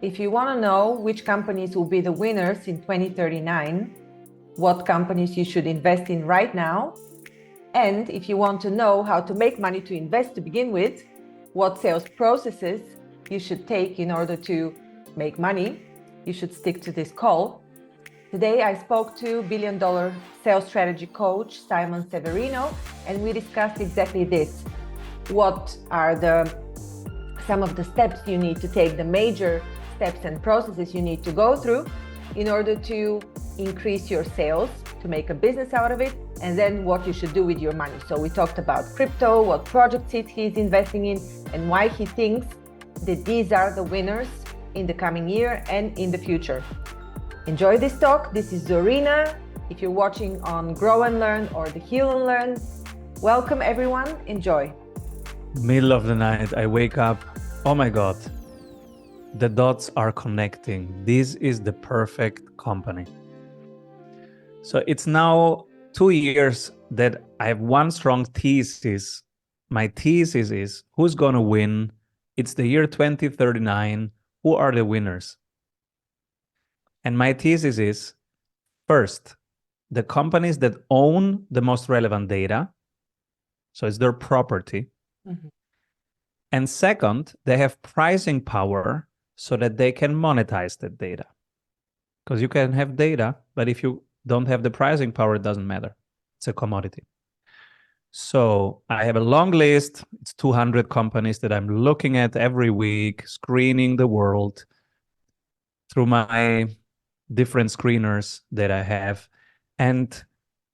If you want to know which companies will be the winners in 2039, what companies you should invest in right now, and if you want to know how to make money to invest to begin with, what sales processes you should take in order to make money, you should stick to this call. Today I spoke to billion-dollar sales strategy coach Simon Severino, and we discussed exactly this. What are some of the steps you need to take, the major steps and processes you need to go through in order to increase your sales, to make a business out of it, and then what you should do with your money. So we talked about crypto, what projects he's investing in, and why he thinks that these are the winners in the coming year and in the future. Enjoy this talk. This is Zorina. If you're watching on Grow and Learn or the Heal and Learn, welcome everyone. Enjoy. Middle of the night, I wake up. Oh my God, the dots are connecting. This is the perfect company. So it's now 2 years that I have one strong thesis. My thesis is who's going to win? It's the year 2039. Who are the winners? And my thesis is, first, the companies that own the most relevant data. So it's their property. Mm-hmm. And second, they have pricing power so that they can monetize that data. Because you can have data, but if you don't have the pricing power, it doesn't matter. It's a commodity. So I have a long list. It's 200 companies that I'm looking at every week, screening the world through my different screeners that I have. And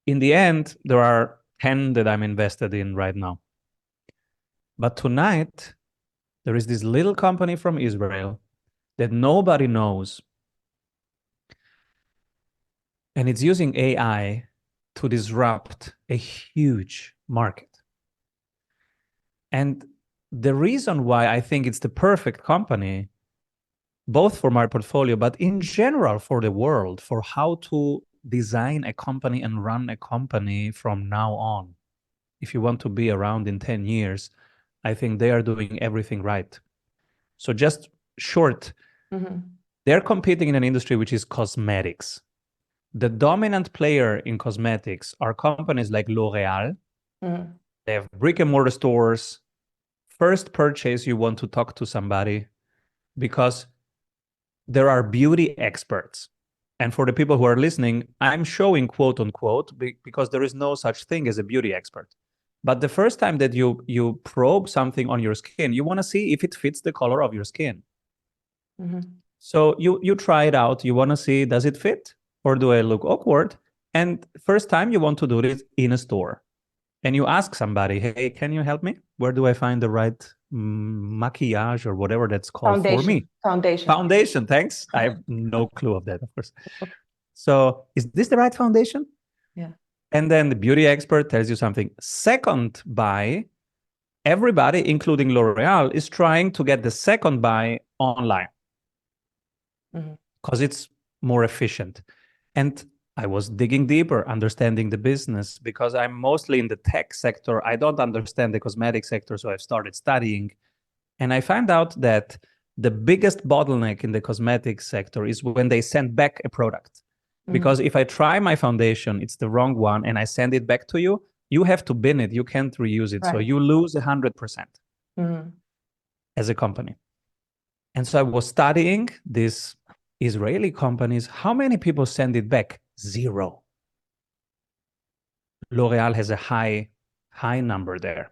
in the end, there are 10 that I'm invested in right now. But tonight, there is this little company from Israel that nobody knows. And it's using AI to disrupt a huge market. And the reason why I think it's the perfect company, both for my portfolio, but in general for the world, for how to design a company and run a company from now on. If you want to be around in 10 years, I think they are doing everything right. So just short, they're competing in an industry which is cosmetics. The dominant player in cosmetics are companies like L'Oreal. They have brick and mortar stores. First purchase, you want to talk to somebody because there are beauty experts. And for the people who are listening, I'm showing quote unquote because there is no such thing as a beauty expert. But the first time that you probe something on your skin, you want to see if it fits the color of your skin. So you try it out. You want to see, does it fit? Or do I look awkward? And first time you want to do it in a store. And you ask somebody, hey, can you help me? Where do I find the right maquillage or whatever that's called for me? Foundation, thanks. I have no clue of that, of course. So is this the right foundation? Yeah. And then the beauty expert tells you something. Second buy, everybody, including L'Oreal, is trying to get the second buy online because it's more efficient. And I was digging deeper, understanding the business, because I'm mostly in the tech sector. I don't understand the cosmetic sector, so I've started studying. And I found out that the biggest bottleneck in the cosmetic sector is when they send back a product. Because if I try my foundation, it's the wrong one, and I send it back to you, you have to bin it. You can't reuse it. Right. So you lose 100% as a company. And so I was studying these Israeli companies. How many people send it back? 0. L'Oreal has a high number there.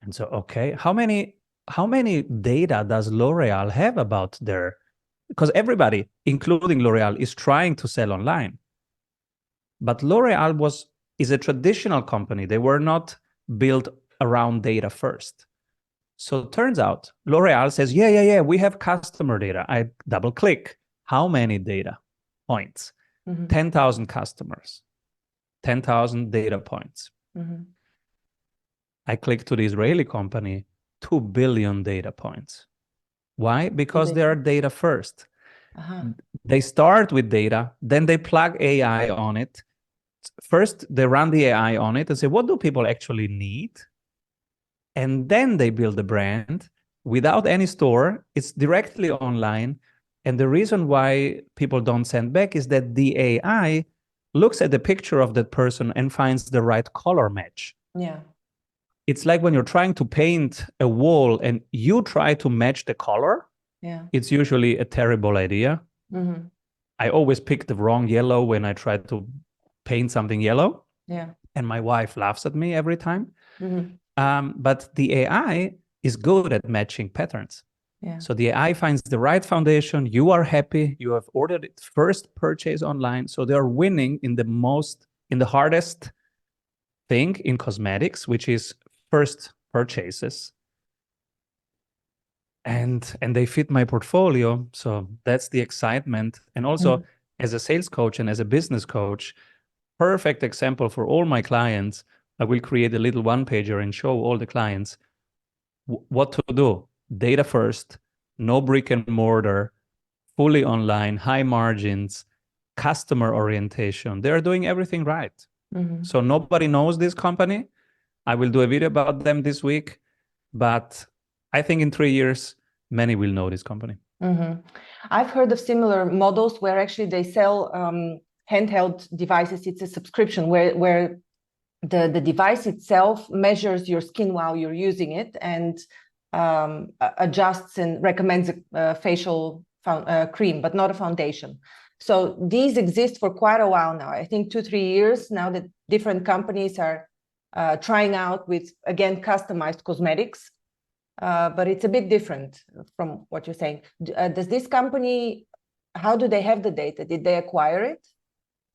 And so, okay, how many data does L'Oreal have about their... Because everybody, including L'Oreal, is trying to sell online. But L'Oreal is a traditional company. They were not built around data first. So it turns out L'Oreal says, yeah, we have customer data. I double click. How many data points? 10,000 customers, 10,000 data points. I click to the Israeli company, 2 billion data points. Why? Because they are data first. They start with data, then they plug AI on it. First, they run the AI on it and say, what do people actually need? And then they build the brand without any store. It's directly online. And the reason why people don't send back is that the AI looks at the picture of that person and finds the right color match. Yeah. It's like when you're trying to paint a wall and you try to match the color. Yeah. It's usually a terrible idea. Mm-hmm. I always pick the wrong yellow when I try to paint something yellow. Yeah. And my wife laughs at me every time. Mm-hmm. But the AI is good at matching patterns. Yeah. So the AI finds the right foundation. You are happy. You have ordered it first purchase online. So they're winning in the hardest thing in cosmetics, which is first purchases. And they fit my portfolio. So that's the excitement. And also as a sales coach and as a business coach, perfect example for all my clients. I will create a little one pager and show all the clients what to do. Data first, no brick and mortar, fully online, high margins, customer orientation. They're doing everything right. So nobody knows this company. I will do a video about them this week, but I think in 3 years, many will know this company. I've heard of similar models where actually they sell handheld devices. It's a subscription where the device itself measures your skin while you're using it and adjusts and recommends a facial cream, but not a foundation. So these exist for quite a while now. I think 2-3 years now that different companies are trying out with, again, customized cosmetics. But it's a bit different from what you're saying. Does this company, how do they have the data? Did they acquire it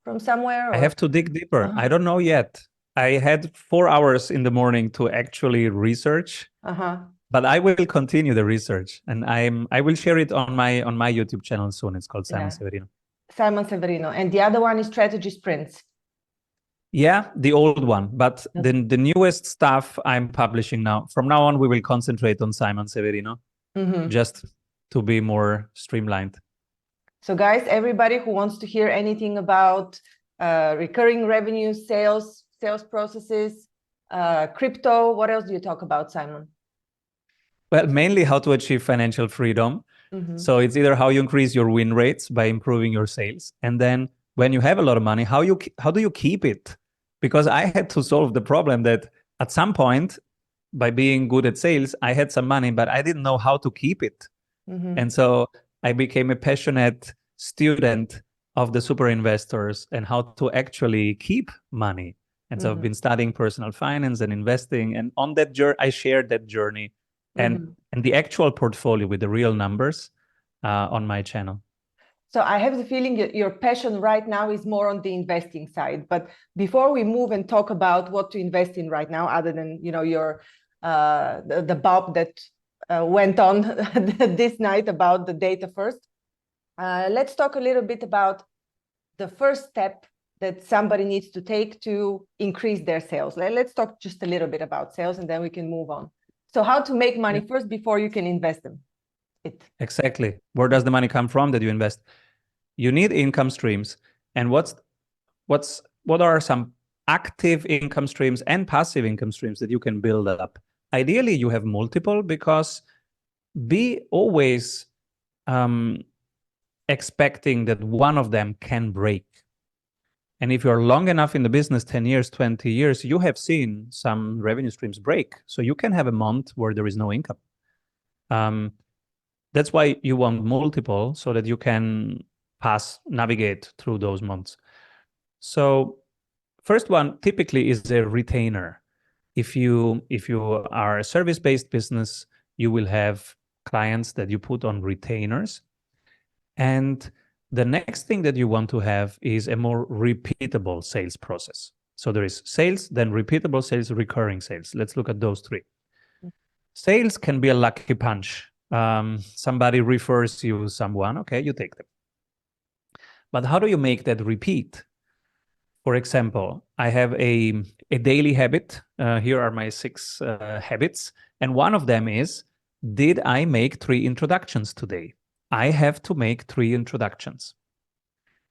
from somewhere? Or? I have to dig deeper. I don't know yet. I had 4 hours in the morning to actually research, but I will continue the research, and I will share it on my YouTube channel soon. It's called Simon Severino. Simon Severino, and the other one is Strategy Sprints. Yeah, the old one, but the newest stuff I'm publishing now. From now on, we will concentrate on Simon Severino, just to be more streamlined. So guys, everybody who wants to hear anything about recurring revenue, sales processes, crypto, what else do you talk about, Simon? Well, mainly how to achieve financial freedom. So it's either how you increase your win rates by improving your sales, and then when you have a lot of money, how do you keep it? Because I had to solve the problem that at some point, by being good at sales, I had some money, but I didn't know how to keep it. And so I became a passionate student of the super investors and how to actually keep money. And so I've been studying personal finance and investing. And on that journey, I shared that journey and the actual portfolio with the real numbers on my channel. So I have the feeling that your passion right now is more on the investing side. But before we move and talk about what to invest in right now, other than your the bulb that went on this night about the data first, let's talk a little bit about the first step that somebody needs to take to increase their sales. Let's talk just a little bit about sales, and then we can move on. So how to make money first before you can invest them. Exactly. Where does the money come from that you invest? You need income streams. And what are some active income streams and passive income streams that you can build up? Ideally, you have multiple, because be always expecting that one of them can break. And if you're long enough in the business, 10 years, 20 years, you have seen some revenue streams break. So you can have a month where there is no income. That's why you want multiple, so that you can navigate through those months. So first one typically is a retainer. If you are a service-based business, you will have clients that you put on retainers. And the next thing that you want to have is a more repeatable sales process. So there is sales, then repeatable sales, recurring sales. Let's look at those three. Sales can be a lucky punch. Somebody refers you someone, okay, you take them. But how do you make that repeat? For example, I have a daily habit. Here are my 6 habits. And one of them is, did I make 3 introductions today? I have to make 3 introductions.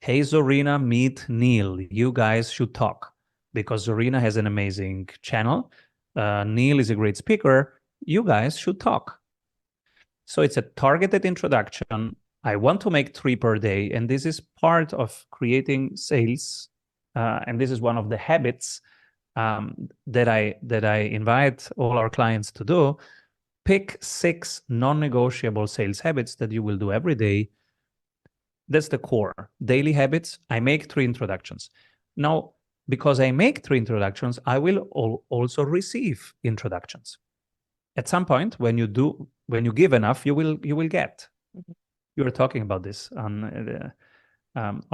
Hey, Zorina, meet Neil. You guys should talk, because Zorina has an amazing channel. Neil is a great speaker. You guys should talk. So it's a targeted introduction I want to make 3 per day, and this is part of creating sales, and this is one of the habits that I invite all our clients to do. Pick 6 non-negotiable sales habits that you will do every day. That's the core. Daily habits. I make 3 introductions. Now, because I make 3 introductions, I will also receive introductions. At some point, when you give enough, you will get. Mhm. You were talking about this on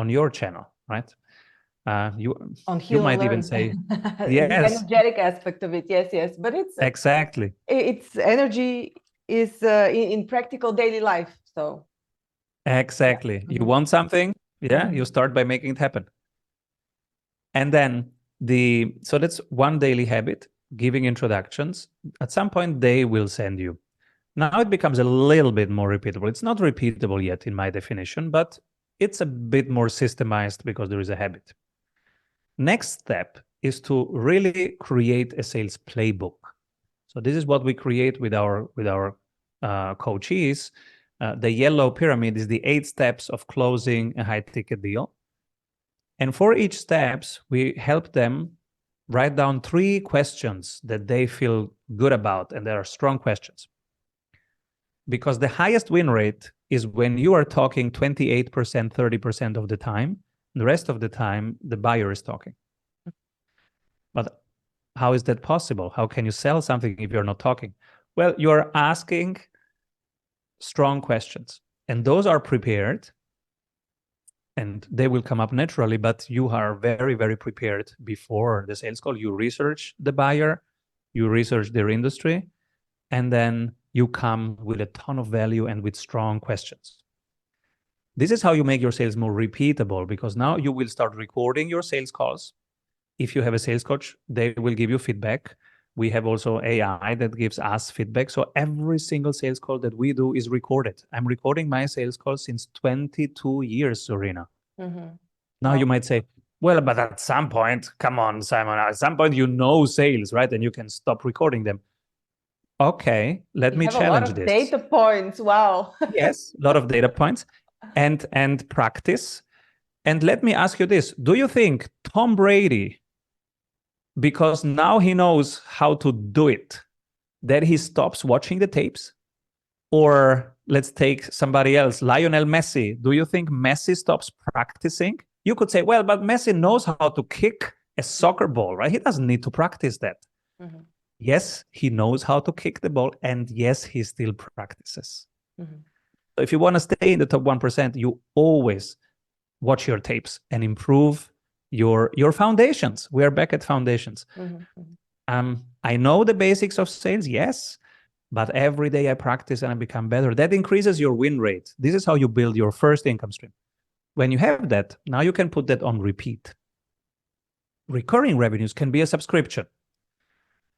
your channel, right? On You Heal and might even Learn. say, The yes, energetic aspect of it. Yes. But exactly. it's energy is in practical daily life. So Exactly. yeah. You want something, Mhm. you start by making it happen. And then so that's one daily habit, giving introductions. At some point, they will send you. Now it becomes a little bit more repeatable. It's not repeatable yet in my definition, but it's a bit more systemized because there is a habit. Next step is to really create a sales playbook. So this is what we create with our coachees. The yellow pyramid is the 8 steps of closing a high ticket deal. And for each steps, we help them write down 3 questions that they feel good about, and they are strong questions. Because the highest win rate is when you are talking 28%, 30% of the time. The rest of the time, the buyer is talking. But how is that possible? How can you sell something if you're not talking? Well, you're asking strong questions, and those are prepared, and they will come up naturally, but you are very, very prepared before the sales call. You research the buyer, you research their industry, and then you come with a ton of value and with strong questions. This is how you make your sales more repeatable, because now you will start recording your sales calls. If you have a sales coach, they will give you feedback. We have also AI that gives us feedback. So every single sales call that we do is recorded. I'm recording my sales calls since 22 years, Serena. Mm-hmm. Now you might say, well, but at some point, come on, Simon, at some point you know sales, right? And you can stop recording them. Okay, let me challenge this. Data points. Wow. Yes, a lot of data points and practice. And let me ask you this. Do you think Tom Brady, because now he knows how to do it, that he stops watching the tapes? Or let's take somebody else, Lionel Messi. Do you think Messi stops practicing? You could say, well, but Messi knows how to kick a soccer ball, right? He doesn't need to practice that. Mm-hmm. Yes, he knows how to kick the ball, and yes, he still practices. Mm-hmm. So if you want to stay in the top 1%, you always watch your tapes and improve your foundations. We are back at foundations. Mm-hmm. I know the basics of sales, yes, but every day I practice and I become better. That increases your win rate. This is how you build your first income stream. When you have that, now you can put that on repeat. Recurring revenues can be a subscription.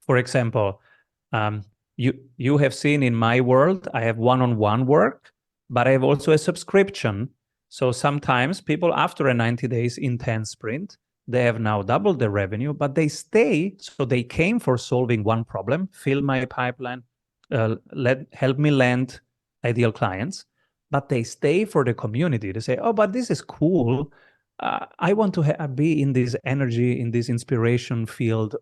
For example, you have seen in my world, I have one-on-one work, but I have also a subscription. So sometimes people, after a 90 days intense sprint, they have now doubled their revenue, but they stay. So they came for solving one problem, fill my pipeline, help me land ideal clients, but they stay for the community. They say, oh, but this is cool. I want to be in this energy, in this inspiration field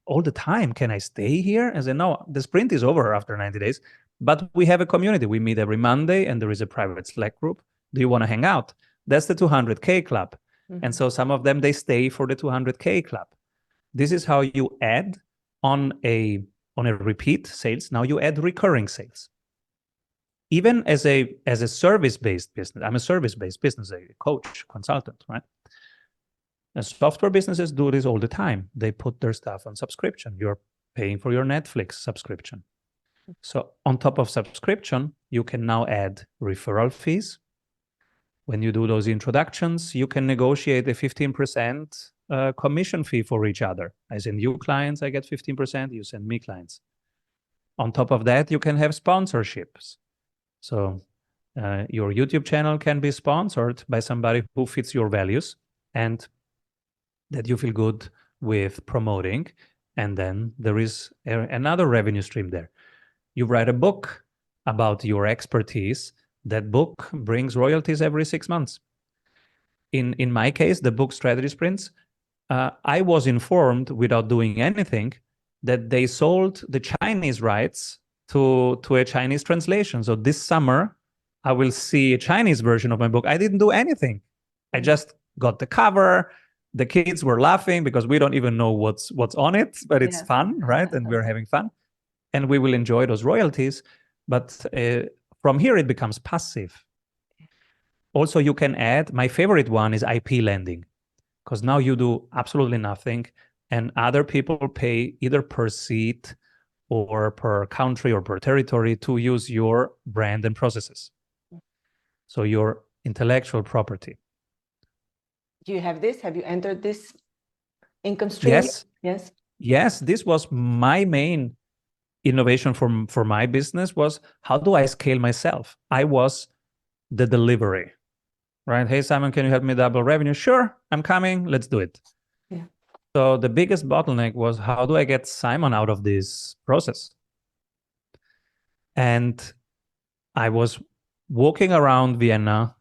all the time. Can I stay here? I say, no, the sprint is over after 90 days, but we have a community. We meet every Monday and there is a private Slack group. Do you want to hang out? That's the 200K club. Mm-hmm. And so some of them, they stay for the 200K club. This is how you add on a repeat sales. Now you add recurring sales. Even as a service-based business, I'm a service-based business, a coach, consultant, right? And software businesses do this all the time. They put their stuff on subscription. You're paying for your Netflix subscription. So on top of subscription, you can now add referral fees. When you do those introductions, you can negotiate a 15% commission fee for each other. I send you clients, I get 15%, you send me clients. On top of that, you can have sponsorships. So your YouTube channel can be sponsored by somebody who fits your values and that you feel good with promoting. And then there is another revenue stream there. You write a book about your expertise, That book brings royalties every 6 months. In my case, the book Strategy Sprints, I was informed without doing anything that they sold the Chinese rights to a Chinese translation. So this summer, I will see a Chinese version of my book. I didn't do anything. I just got the cover. The kids were laughing because we don't even know what's on it, but it's fun, right? And we're having fun. And we will enjoy those royalties. But from here, it becomes passive. Also, you can add, my favorite one is IP lending, because now you do absolutely nothing and other people pay either per seat or per country or per territory to use your brand and processes. So your intellectual property. Do you have this? Have you entered this income stream? Yes, this was my main innovation for my business, was how do I scale myself? I was the delivery, right? Hey, Simon, can you help me double revenue? Sure, I'm coming. Let's do it. Yeah. So the biggest bottleneck was, how do I get Simon out of this process? And I was walking around Vienna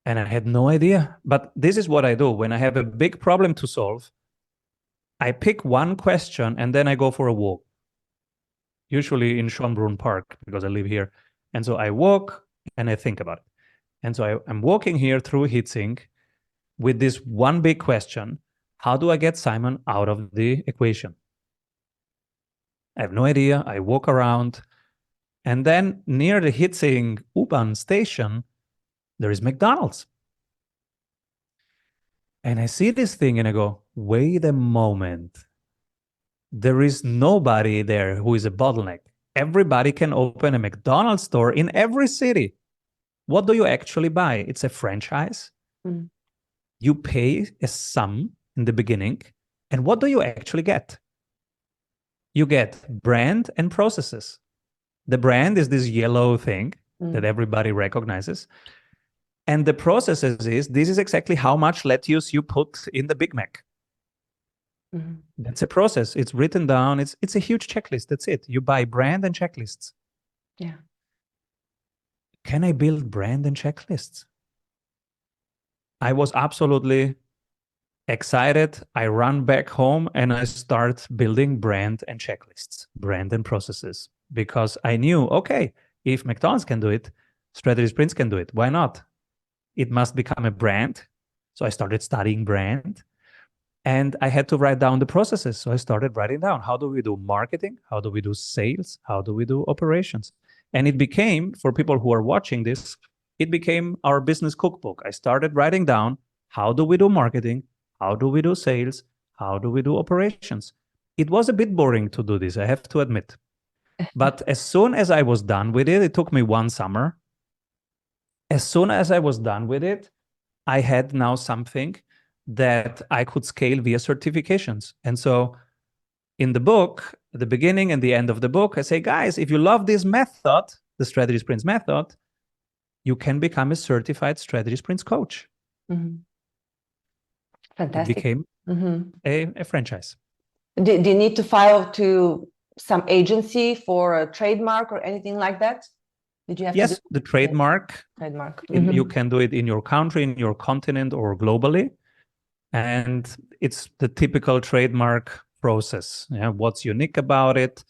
and I had no idea. But this is what I do. When I have a big problem to solve, I pick one question and then I go for a walk, usually in Schönbrunn Park, because I live here. And so I walk and I think about it. And so I'm walking here through Hitzing with this one big question: how do I get Simon out of the equation? I have no idea. I walk around. And then near the Hitzing U-Bahn station, there is McDonald's. And I see this thing and I go, wait a moment. There is nobody there who is a bottleneck. Everybody can open a McDonald's store in every city. What do you actually buy? It's a franchise. Mm. You pay a sum in the beginning. And what do you actually get? You get brand and processes. The brand is this yellow thing that everybody recognizes. And the processes is, this is exactly how much lettuce you put in the Big Mac. Mm-hmm. That's a process. It's written down. It's a huge checklist. That's it. You buy brand and checklists. Yeah. Can I build brand and checklists? I was absolutely excited. I run back home and I start building brand and checklists, brand and processes, because I knew, okay, if McDonald's can do it, Strategy Sprints can do it. Why not? It must become a brand. So I started studying brand and I had to write down the processes. So I started writing down, how do we do marketing? How do we do sales? How do we do operations? And it became, for people who are watching this, it became our business cookbook. I started writing down, how do we do marketing? How do we do sales? How do we do operations? It was a bit boring to do this, I have to admit. But as soon as I was done with it, it took me one summer. As soon as I was done with it, I had now something that I could scale via certifications. And so in the book, at the beginning and the end of the book, I say, guys, if you love this method, the Strategy Sprints method, you can become a certified Strategy Sprints coach. Mm-hmm. Fantastic. It became a franchise. Do you need to file to some agency for a trademark or anything like that? Did you have to do the trademark. You can do it in your country, in your continent, or globally. And it's the typical trademark process. Yeah? What's unique about it?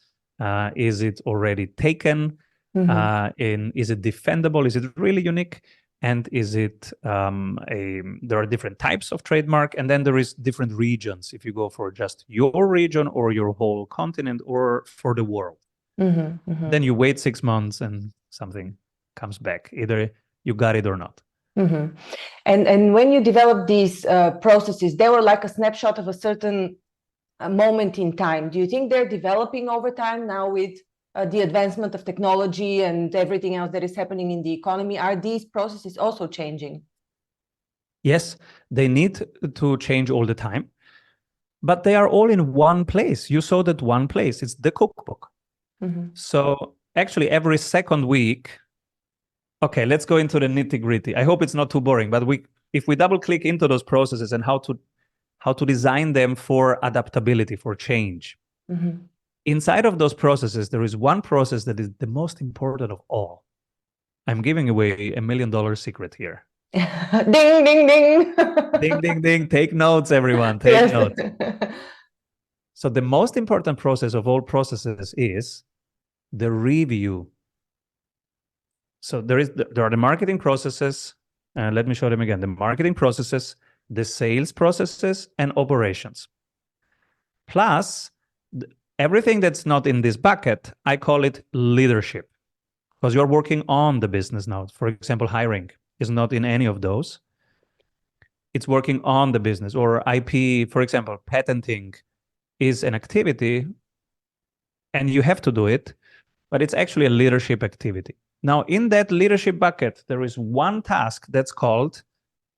Is it already taken? Is it defendable? Is it really unique? And is it there are different types of trademark, and then there is different regions. If you go for just your region or your whole continent or for the world, then you wait 6 months and something comes back. Either you got it or not. And when you develop these processes, they were like a snapshot of a certain moment in time. Do you think they're developing over time now with the advancement of technology and everything else that is happening in the economy? Are these processes also changing? Yes, they need to change all the time, but they are all in one place. You saw that one place. It's the cookbook. So actually every second week, okay, let's go into the nitty-gritty. I hope it's not too boring, but if we double click into those processes and how to design them for adaptability, for change. Inside of those processes, there is one process that is the most important of all. I'm giving away $1 million secret here. Ding, ding, ding. Ding, ding, ding. Take notes, everyone. Take Yes. notes. So the most important process of all processes is the review. So there are the marketing processes. Let me show them again. The marketing processes, the sales processes, and operations. Plus, everything that's not in this bucket, I call it leadership, because you're working on the business now. For example, hiring is not in any of those. It's working on the business. Or IP, for example, patenting is an activity, and you have to do it, but it's actually a leadership activity. Now, in that leadership bucket, there is one task that's called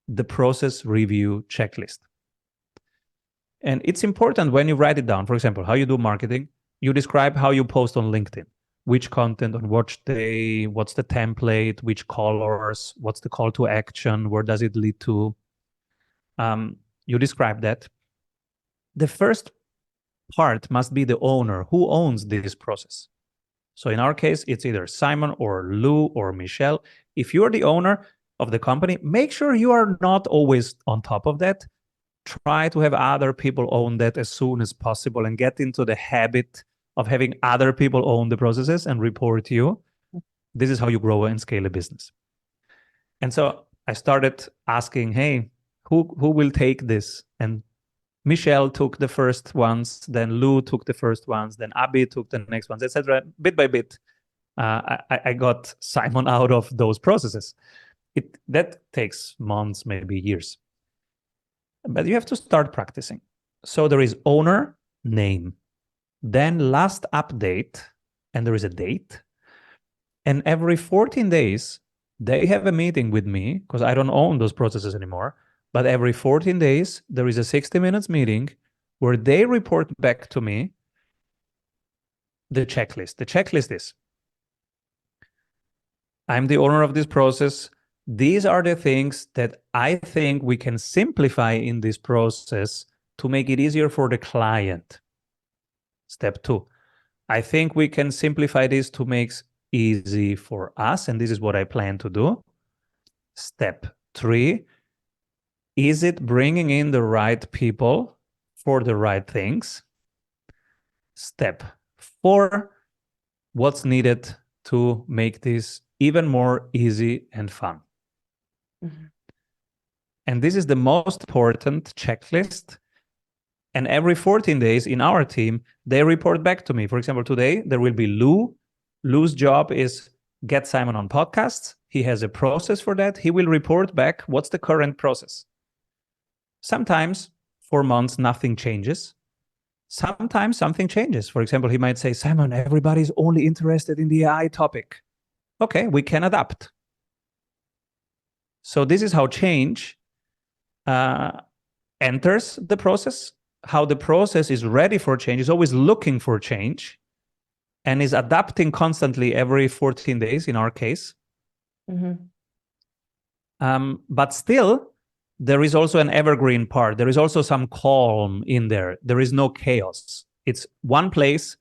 the process review checklist. And it's important when you write it down. For example, how you do marketing, you describe how you post on LinkedIn, which content, on which day, what's the template, which colors, what's the call to action, where does it lead to? You describe that. The first part must be the owner. Who owns this process? So in our case, it's either Simon or Lou or Michelle. If you're the owner of the company, make sure you are not always on top of that. Try to have other people own that as soon as possible and get into the habit of having other people own the processes and report to you. This is how you grow and scale a business. And so I started asking, hey, who will take this? And Michelle took the first ones, then Lou took the first ones, then Abby took the next ones, etc. Bit by bit, I got Simon out of those processes. That takes months, maybe years. But you have to start practicing. So there is owner, name, then last update, and there is a date. And every 14 days, they have a meeting with me, because I don't own those processes anymore. But every 14 days, there is a 60 minutes meeting where they report back to me the checklist. The checklist is, I'm the owner of this process. These are the things that I think we can simplify in this process to make it easier for the client. Step 2, I think we can simplify this to make it easy for us, and this is what I plan to do. Step 3, is it bringing in the right people for the right things? Step 4, what's needed to make this even more easy and fun? Mm-hmm. And this is the most important checklist. And every 14 days in our team, they report back to me. For example, today there will be Lou. Lou's job is get Simon on podcasts. He has a process for that. He will report back what's the current process. Sometimes for months, nothing changes. Sometimes something changes. For example, he might say, Simon, everybody's only interested in the AI topic. Okay, we can adapt. So this is how change enters the process, how the process is ready for change, is always looking for change, and is adapting constantly every 14 days in our case. Mm-hmm. But still, there is also an evergreen part. There is also some calm in there. There is no chaos. It's one place.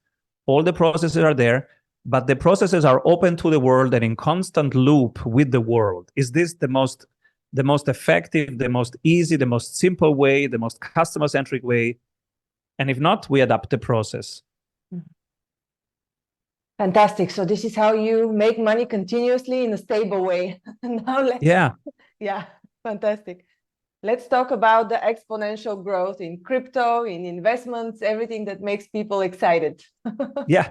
All the processes are there, but the processes are open to the world and in constant loop with the world. Is this the most effective, the most easy, the most simple way, the most customer-centric way? And if not, we adapt the process. Fantastic. So this is how you make money continuously in a stable way. Yeah, fantastic. Let's talk about the exponential growth in crypto, in investments, everything that makes people excited. Yeah.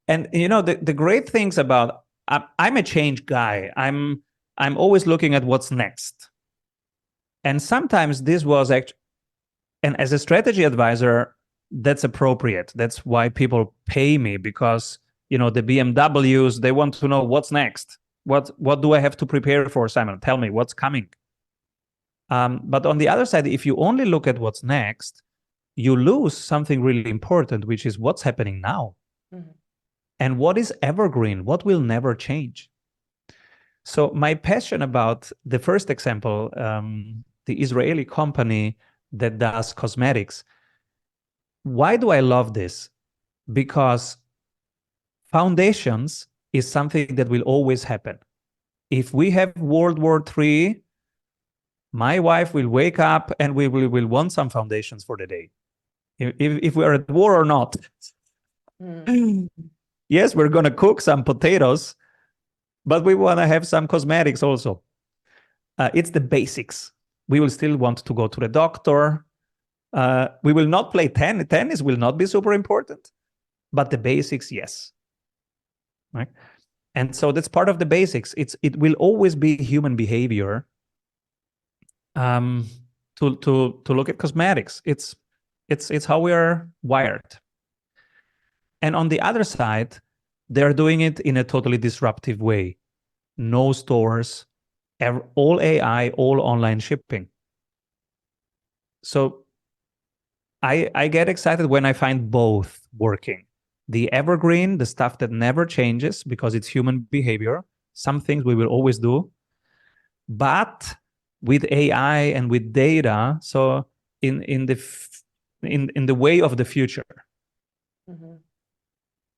And you know, the great things about, I'm a change guy. I'm always looking at what's next. And sometimes this was actually, and as a strategy advisor, that's appropriate. That's why people pay me, because, you know, the BMWs, they want to know what's next. What do I have to prepare for, Simon? Tell me what's coming. But on the other side, if you only look at what's next, you lose something really important, which is what's happening now. Mm-hmm. And what is evergreen, what will never change. So my passion about the first example, the Israeli company that does cosmetics, why do I love this? Because foundations is something that will always happen. if we have World War III, my wife will wake up and we will want some foundations for the day. If we are at war or not. Yes, we're going to cook some potatoes, but we want to have some cosmetics also. It's the basics. We will still want to go to the doctor. We will not play tennis. Tennis will not be super important, but the basics, yes. Right? And so that's part of the basics. It will always be human behavior to look at cosmetics. It's how we are wired. And on the other side, they're doing it in a totally disruptive way. No stores, all AI, all online shipping. So I get excited when I find both working. The evergreen, the stuff that never changes because it's human behavior. Some things we will always do. But with AI and with data, so in the way of the future. Mm-hmm.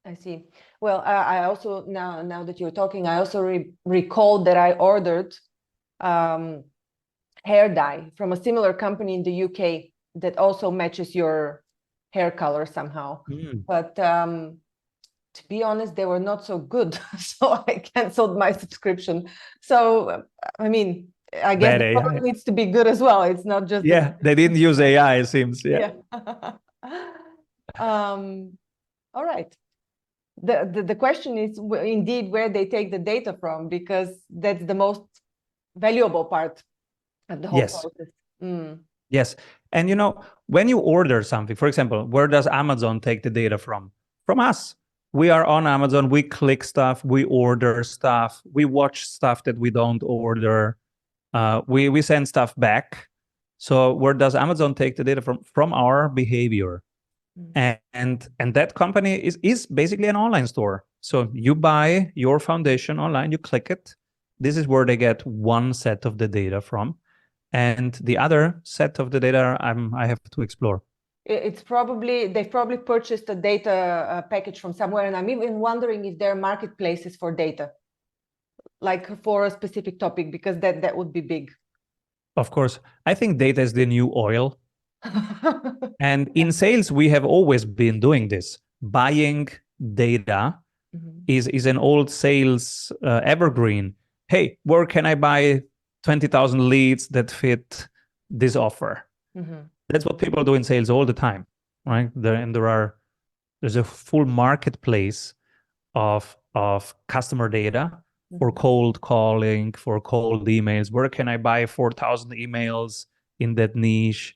I see. Well, I also now that you're talking, I also recalled that I ordered hair dye from a similar company in the UK that also matches your hair color somehow. But to be honest, they were not so good, so I canceled my subscription. So I mean, I guess the product needs to be good as well. It's not just they didn't use AI, it seems. Yeah. All right. The question is indeed where they take the data from, because that's the most valuable part of the whole process. Yes. And you know, when you order something, for example, where does Amazon take the data from? From us. We are on Amazon, we click stuff, we order stuff, we watch stuff that we don't order, we send stuff back. So where does Amazon take the data from? From our behavior. And that company is basically an online store. So you buy your foundation online, you click it. This is where they get one set of the data from. And the other set of the data I have to explore. They've probably purchased a data package from somewhere, and I'm even wondering if there are marketplaces for data, like for a specific topic, because that would be big. Of course, I think data is the new oil. And in sales, we have always been doing this. Buying data is an old sales evergreen. Hey, where can I buy 20,000 leads that fit this offer? That's what people do in sales all the time, right? There's a full marketplace of customer data for cold calling, for cold emails. Where can I buy 4,000 emails in that niche?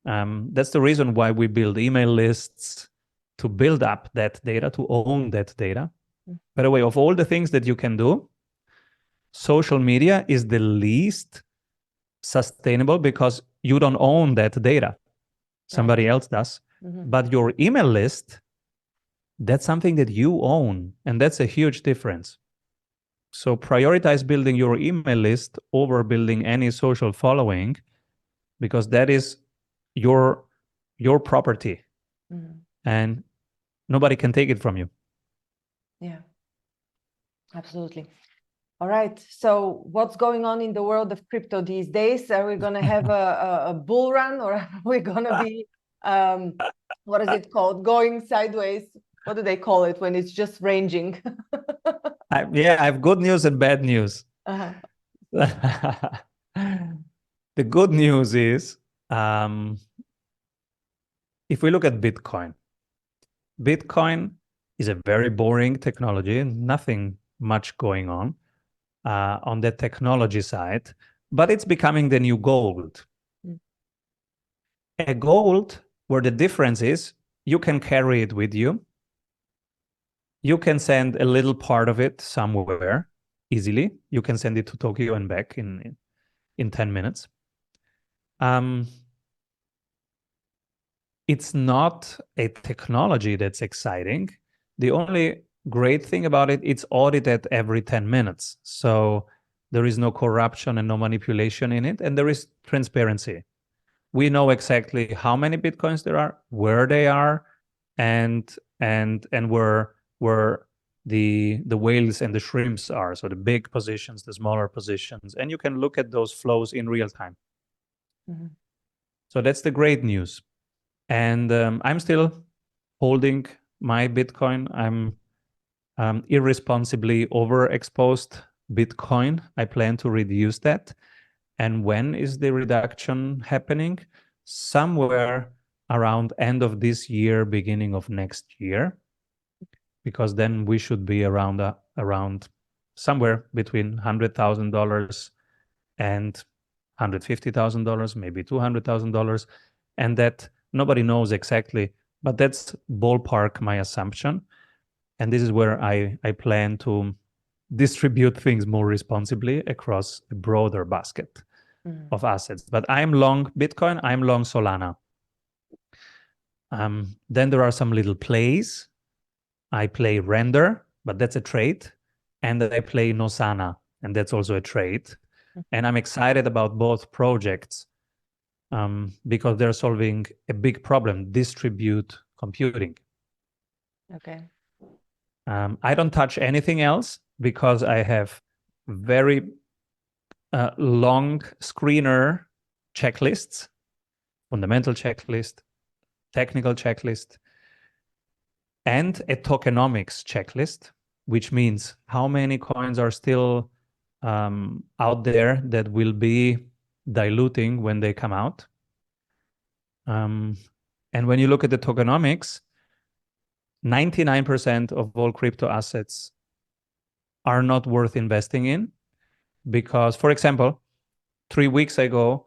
That's the reason why we build email lists, to build up that data, to own that data. By the way, of all the things that you can do, social media is the least sustainable because you don't own that data. Somebody else does. But your email list, that's something that you own, and that's a huge difference. So prioritize building your email list over building any social following, because that is your property, and nobody can take it from you. Yeah, absolutely. All right. So what's going on in the world of crypto these days? Are we going to have a bull run, or are we going to be, what is it called? Going sideways? What do they call it when it's just ranging? I have good news and bad news. The good news is, if we look at Bitcoin is a very boring technology, nothing much going on the technology side, but it's becoming the new gold. A gold where the difference is you can carry it with you. You can send a little part of it somewhere easily. You can send it to Tokyo and back in 10 minutes. It's not a technology that's exciting. The only great thing about it, it's audited every 10 minutes. So there is no corruption and no manipulation in it, and there is transparency. We know exactly how many Bitcoins there are, where they are, and where the whales and the shrimps are. So the big positions, the smaller positions, and you can look at those flows in real time. Mm-hmm. So that's the great news. And I'm still holding my Bitcoin. I'm irresponsibly overexposed Bitcoin. I plan to reduce that. And when is the reduction happening? Somewhere around end of this year, beginning of next year, because then we should be around somewhere between $100,000 and $150,000, maybe $200,000, and that nobody knows exactly, but that's ballpark my assumption. And this is where I plan to distribute things more responsibly across a broader basket of assets. But I'm long Bitcoin, I'm long Solana. Then there are some little plays. I play Render, but that's a trade. And I play Nosana, and that's also a trade. And I'm excited about both projects because they're solving a big problem, distribute computing. Okay. I don't touch anything else because I have very long screener checklists, fundamental checklist, technical checklist, and a tokenomics checklist, which means how many coins are still out there that will be diluting when they come out. And when you look at the tokenomics, 99% of all crypto assets are not worth investing in because, for example, 3 weeks ago,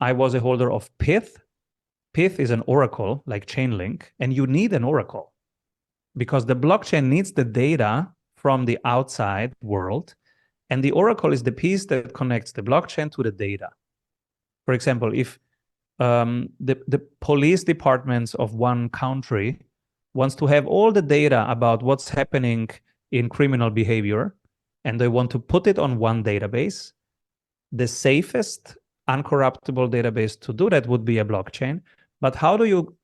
I was a holder of Pyth. Pyth is an oracle like Chainlink, and you need an oracle because the blockchain needs the data from the outside world, and the oracle is the piece that connects the blockchain to the data. For example, if the police departments of one country wants to have all the data about what's happening in criminal behavior, and they want to put it on one database, the safest, uncorruptible database to do that would be a blockchain. But how do you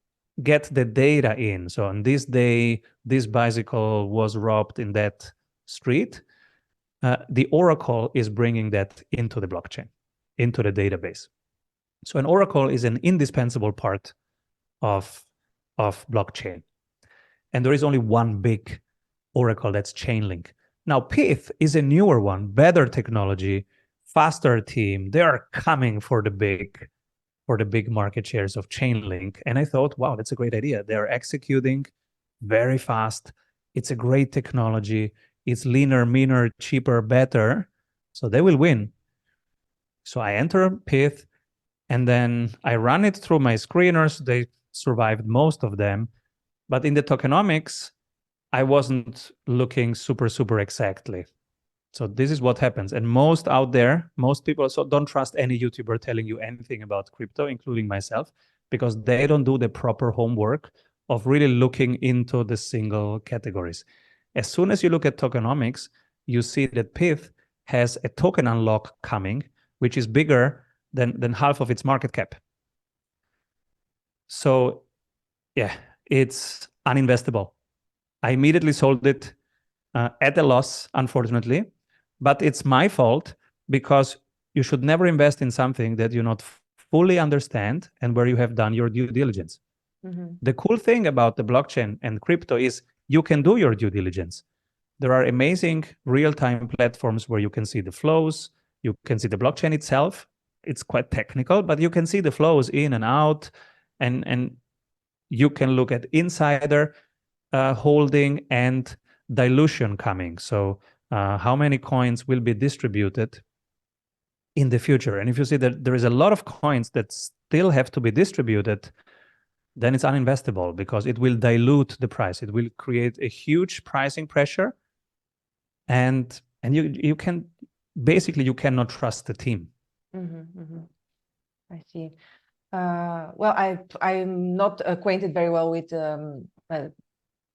get the data in? So on this day, this bicycle was robbed in that street. The oracle is bringing that into the blockchain, into the database. So an oracle is an indispensable part of blockchain. And there is only one big oracle, that's Chainlink. Now, Pyth is a newer one, better technology, faster team. They are coming for the big market shares of Chainlink. And I thought, wow, that's a great idea. They're executing very fast. It's a great technology. It's leaner, meaner, cheaper, better. So they will win. So I enter Pyth, and then I run it through my screeners. They survived most of them. But in the tokenomics, I wasn't looking super exactly. So this is what happens. And most out there, most people, so don't trust any YouTuber telling you anything about crypto, including myself, because they don't do the proper homework of really looking into the single categories. As soon as you look at tokenomics, you see that Pyth has a token unlock coming, which is bigger than half of its market cap. So yeah, it's uninvestable. I immediately sold it at a loss, unfortunately, but it's my fault because you should never invest in something that you not fully understand and where you have done your due diligence. The cool thing about the blockchain and crypto is you can do your due diligence. There are amazing real-time platforms where you can see the flows, you can see the blockchain itself. It's quite technical, but you can see the flows in and out, and you can look at insider holding and dilution coming. So how many coins will be distributed in the future? And if you see that there is a lot of coins that still have to be distributed, then it's uninvestable because it will dilute the price. It will create a huge pricing pressure, and you can basically you cannot trust the team. I see. Well, I'm not acquainted very well with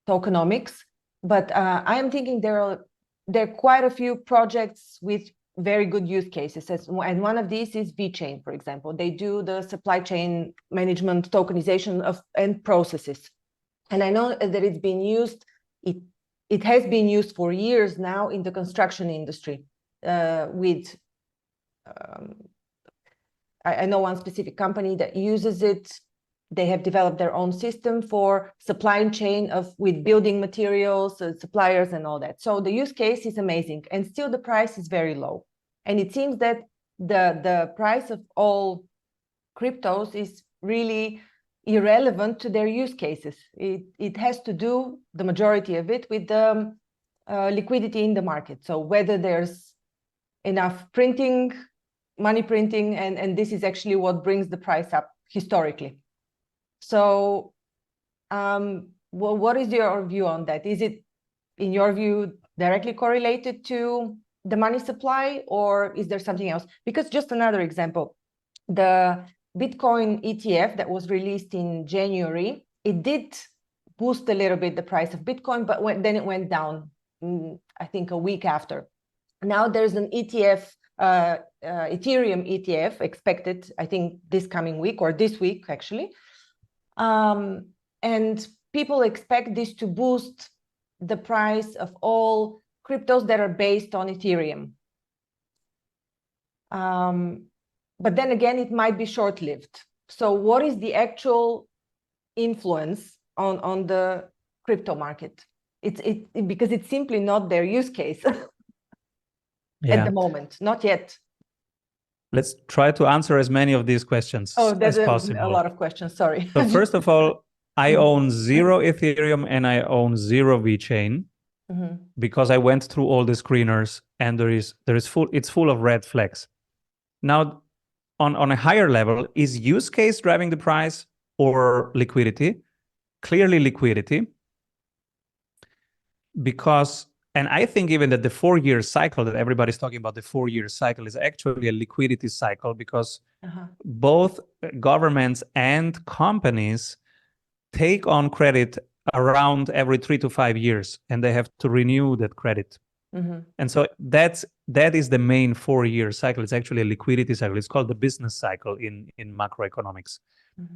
tokenomics, but I am thinking there are quite a few projects with very good use cases. And one of these is VeChain, for example. They do the supply chain management tokenization of end processes. And I know that it's been used it has been used for years now in the construction industry with I know one specific company that uses it. They have developed their own system for supply chain with building materials, suppliers and all that. So the use case is amazing, and still the price is very low. And it seems that the price of all cryptos is really irrelevant to their use cases. It has to do, the majority of it, with the liquidity in the market. So whether there's enough money printing, and this is actually what brings the price up historically. So well, what is your view on that? Is it, in your view, directly correlated to the money supply, or is there something else? Because just another example, the Bitcoin ETF that was released in January, it did boost a little bit the price of Bitcoin, but then it went down, I think a week after. Now there's an ETF, Ethereum ETF expected, I think, this coming week, or this week actually. And people expect this to boost the price of all cryptos that are based on Ethereum. But then again, it might be short-lived. So what is the actual influence on the crypto market? Because it's simply not their use case at the moment, not yet. Let's try to answer as many of these questions as possible. A lot of questions, sorry. So first of all, I own 0 Ethereum and I own 0 VeChain because I went through all the screeners, and it's full of red flags. Now, on a higher level, is use case driving the price or liquidity? Clearly liquidity. Because, and I think even that the 4-year cycle that everybody's talking about, the 4-year cycle, is actually a liquidity cycle, because both governments and companies take on credit around every 3 to 5 years, and they have to renew that credit. And so that is the main 4-year cycle. It's actually a liquidity cycle. It's called the business cycle in macroeconomics.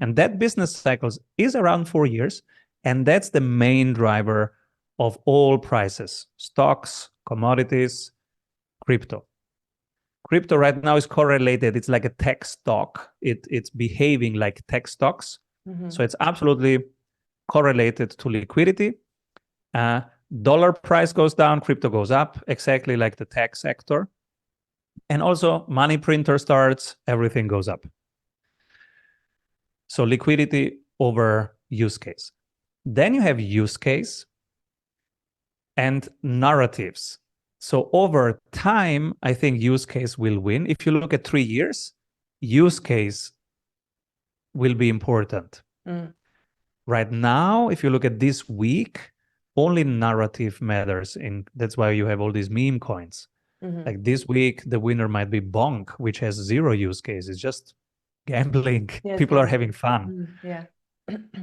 And that business cycle is around 4 years, and that's the main driver of all prices: stocks, commodities, crypto. Crypto right now is correlated. It's like a tech stock. It's behaving like tech stocks. So it's absolutely correlated to liquidity. Dollar price goes down, crypto goes up, exactly like the tech sector. And also money printer starts, everything goes up. So liquidity over use case. Then you have use case and narratives. So over time, I think use case will win. If you look at 3 years, use case will be important. Right now, if you look at this week, only narrative matters. That's why you have all these meme coins. Like this week, the winner might be Bonk, which has 0 use case. It's just gambling. People are having fun.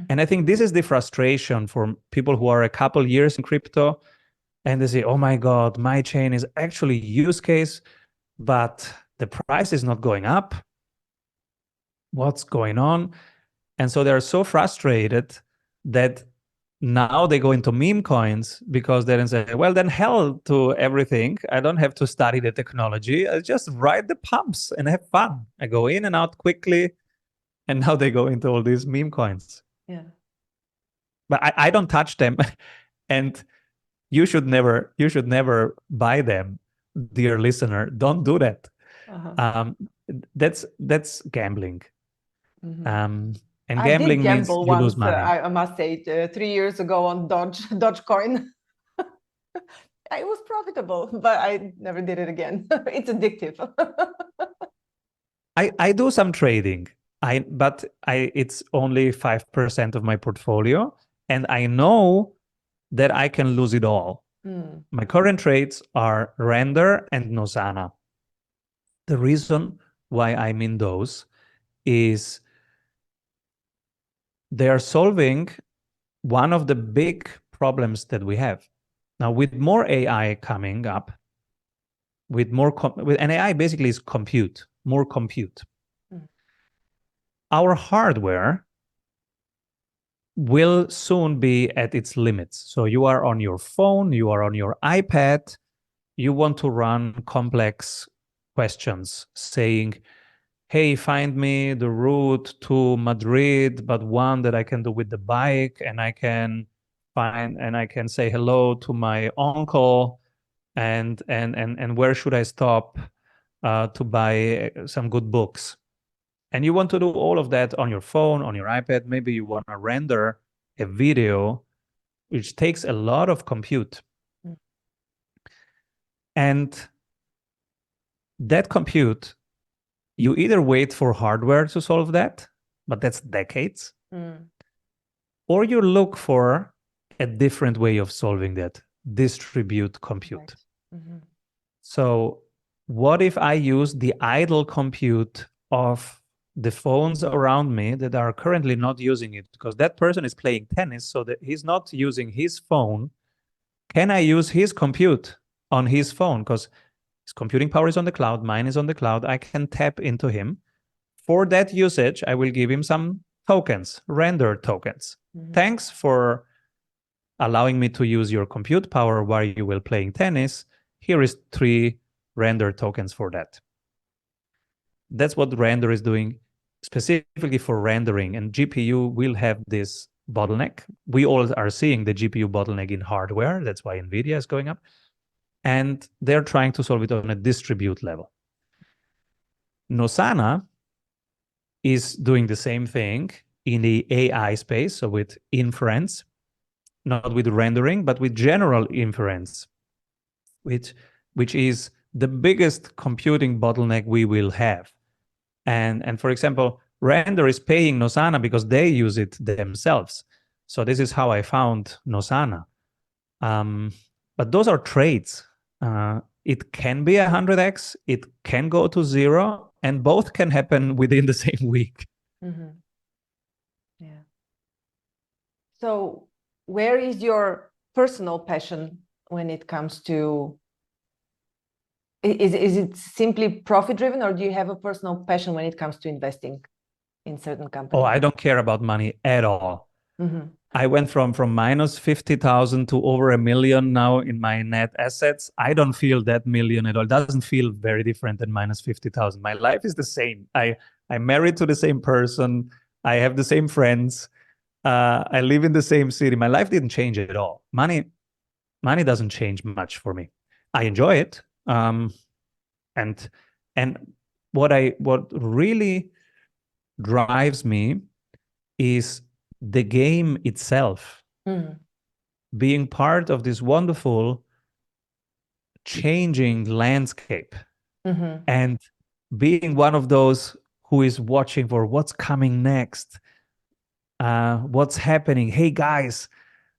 And I think this is the frustration for people who are a couple years in crypto, and they say, oh my God, my chain is actually use case, but the price is not going up. What's going on? And so they're so frustrated that now they go into meme coins, because they then say, well, then hell to everything. I don't have to study the technology. I just ride the pumps and have fun. I go in and out quickly. And now they go into all these meme coins. But I don't touch them. And you should never buy them, dear listener. Don't do that. That's gambling. And gambling means you lose money. I must say, 3 years ago on Dogecoin. It was profitable, but I never did it again. It's addictive. I do some trading, but it's only 5% of my portfolio, and I know that I can lose it all. My current trades are Render and Nozana. The reason why I'm in those is they are solving one of the big problems that we have. Now, with more AI coming up, with and AI basically is more compute. Our hardware will soon be at its limits. So you are on your phone, you are on your iPad, you want to run complex questions saying, hey, find me the route to Madrid, but one that I can do with the bike, and I can say hello to my uncle, and where should I stop to buy some good books. And you want to do all of that on your phone, on your iPad. Maybe you want to render a video, which takes a lot of compute. Mm. And that compute, you either wait for hardware to solve that, but that's decades, or you look for a different way of solving that, distribute compute. Right. Mm-hmm. So what if I use the idle compute of the phones around me that are currently not using it, because that person is playing tennis, so that he's not using his phone. Can I use his compute on his phone? Because his computing power is on the cloud, mine is on the cloud. I can tap into him. For that usage, I will give him some tokens, render tokens. Mm-hmm. Thanks for allowing me to use your compute power while you were playing tennis. Here is 3 render tokens for that. That's what render is doing specifically for rendering, and GPU will have this bottleneck. We all are seeing the GPU bottleneck in hardware. That's why NVIDIA is going up. And they're trying to solve it on a distribute level. Nosana is doing the same thing in the AI space, so with inference, not with rendering, but with general inference, which is the biggest computing bottleneck we will have. And for example, Render is paying Nosana because they use it themselves. So this is how I found Nosana. But those are trades. It can be 100x, it can go to 0, and both can happen within the same week. Mm-hmm. Yeah. So where is your personal passion when it comes to, is it simply profit driven, or do you have a personal passion when it comes to investing in certain companies? Oh, I don't care about money at all. Mm-hmm. I went from minus 50,000 to over $1 million now in my net assets. I don't feel that million at all. It doesn't feel very different than minus 50,000. My life is the same. I'm married to the same person. I have the same friends. I live in the same city. My life didn't change at all. Money doesn't change much for me. I enjoy it. And what really drives me is the game itself. Mm-hmm. Being part of this wonderful changing landscape, Mm-hmm. and being one of those who is watching for what's coming next, what's happening. Hey guys,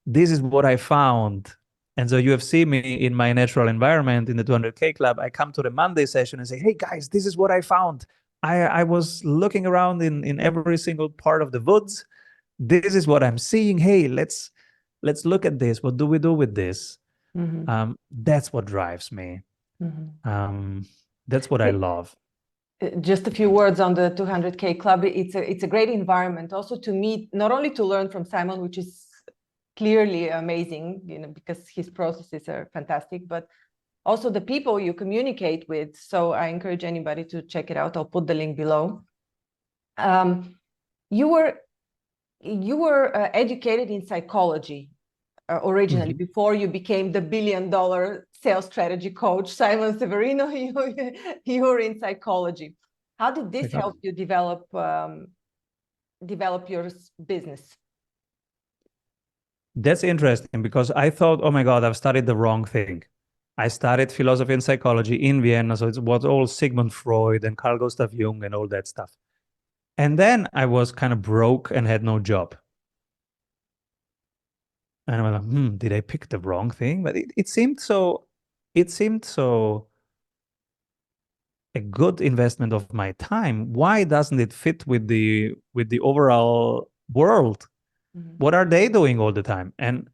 this is what I found. And so you have seen me in my natural environment in the 200K club. I come to the Monday session and say, hey guys, this is what I found. I was looking around in every single part of the woods. This is what I'm seeing. Hey, let's look at this. What do we do with this? Mm-hmm. That's what drives me. Mm-hmm. That's what I love. Just a few words on the 200K club. It's a great environment also to meet, not only to learn from Simon, which is clearly amazing, because his processes are fantastic, but also the people you communicate with. So I encourage anybody to check it out. I'll put the link below. You were educated in psychology originally, Mhm. before you became the $1 billion sales strategy coach, Simon Severino. You were in psychology. How did this help you develop your business? That's interesting, because I thought, oh my God, I've studied the wrong thing. I studied philosophy and psychology in Vienna, so it was all Sigmund Freud and Carl Gustav Jung and all that stuff. And then I was kind of broke and had no job. And I was like, did I pick the wrong thing? But it seemed so a good investment of my time. Why doesn't it fit with the overall world? Mm-hmm. What are they doing all the time? And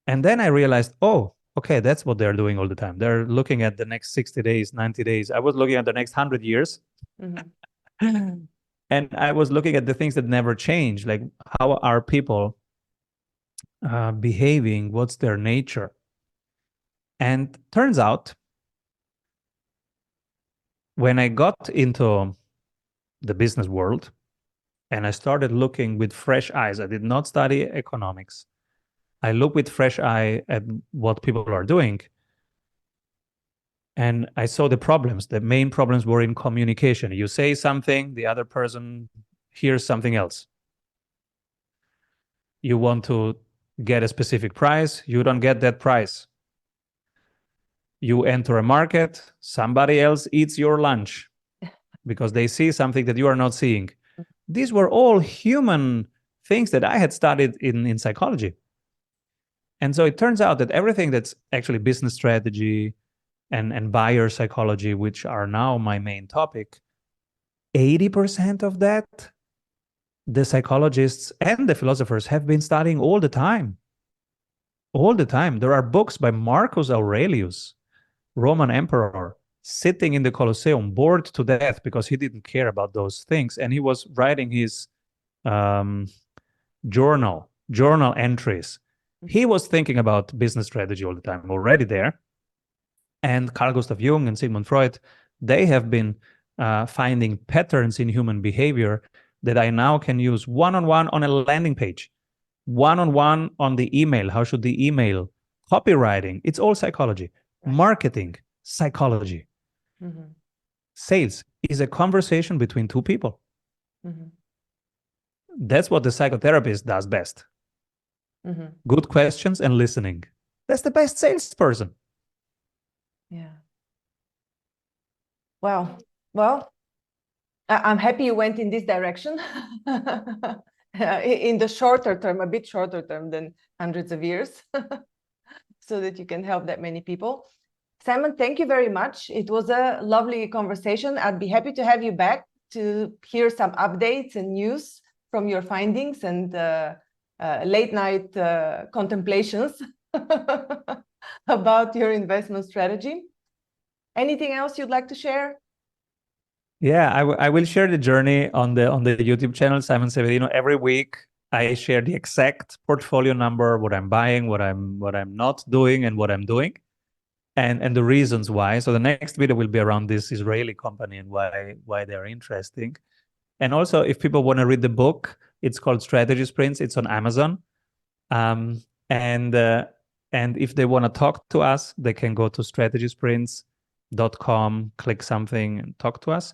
then I realized, oh, okay, that's what they're doing all the time. They're looking at the next 60 days, 90 days. I was looking at the next 100 years. Mm-hmm. And I was looking at the things that never change, like how are people behaving, what's their nature. And turns out, when I got into the business world and I started looking with fresh eyes, I did not study economics. I look with fresh eye at what people are doing. And I saw the problems. The main problems were in communication. You say something, the other person hears something else. You want to get a specific price, you don't get that price. You enter a market, somebody else eats your lunch because they see something that you are not seeing. These were all human things that I had studied in psychology. And so it turns out that everything that's actually business strategy and buyer psychology, which are now my main topic, 80% of that, the psychologists and the philosophers have been studying all the time. All the time. There are books by Marcus Aurelius, Roman emperor, sitting in the Colosseum, bored to death because he didn't care about those things. And he was writing his journal entries. He was thinking about business strategy all the time, already there. And Carl Gustav Jung and Sigmund Freud, they have been finding patterns in human behavior that I now can use one-on-one on a landing page, one-on-one on the email. How should the email? Copywriting, it's all psychology. Right. Marketing, psychology. Mm-hmm. Sales is a conversation between two people. Mm-hmm. That's what the psychotherapist does best. Mm-hmm. Good questions and listening. That's the best salesperson. Yeah. Well, I'm happy you went in this direction. In the shorter term, a bit shorter term than hundreds of years, so that you can help that many people. Simon, thank you very much. It was a lovely conversation. I'd be happy to have you back to hear some updates and news from your findings and late night contemplations about your investment strategy. Anything else you'd like to share? Yeah, I will share the journey on the YouTube channel, Simon Severino. Every week, I share the exact portfolio number, what I'm buying, what I'm not doing, and what I'm doing, and the reasons why. So the next video will be around this Israeli company and why they're interesting. And also, if people want to read the book, it's called Strategy Sprints. It's on Amazon. And if they want to talk to us, they can go to strategysprints.com, click something and talk to us.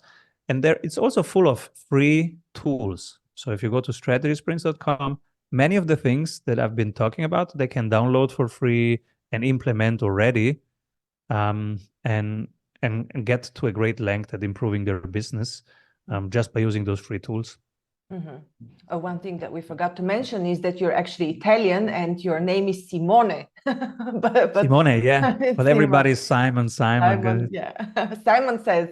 And there, it's also full of free tools. So if you go to strategysprints.com, many of the things that I've been talking about, they can download for free and implement already, and get to a great length at improving their business just by using those free tools. Mm-hmm. One thing that we forgot to mention is that you're actually Italian and your name is Simone. but Simone, yeah. But everybody's Simon. Yeah. Simon says.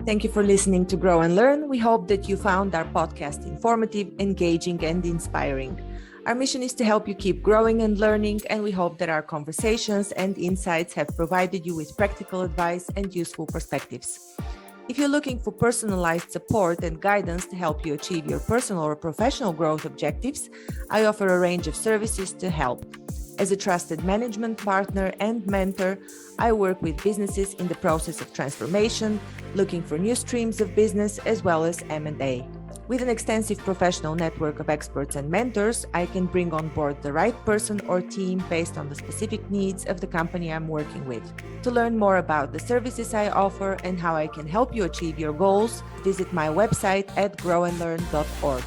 Thank you for listening to Grow and Learn. We hope that you found our podcast informative, engaging, and inspiring. Our mission is to help you keep growing and learning, and we hope that our conversations and insights have provided you with practical advice and useful perspectives. If you're looking for personalized support and guidance to help you achieve your personal or professional growth objectives, I offer a range of services to help. As a trusted management partner and mentor, I work with businesses in the process of transformation, looking for new streams of business as well as M&A. With an extensive professional network of experts and mentors, I can bring on board the right person or team based on the specific needs of the company I'm working with. To learn more about the services I offer and how I can help you achieve your goals, visit my website at growandlearn.org.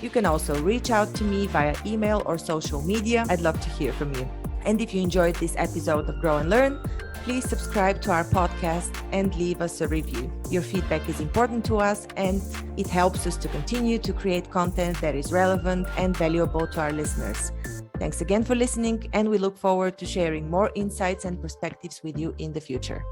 You can also reach out to me via email or social media. I'd love to hear from you. And if you enjoyed this episode of Grow and Learn, please subscribe to our podcast and leave us a review. Your feedback is important to us and it helps us to continue to create content that is relevant and valuable to our listeners. Thanks again for listening, and we look forward to sharing more insights and perspectives with you in the future.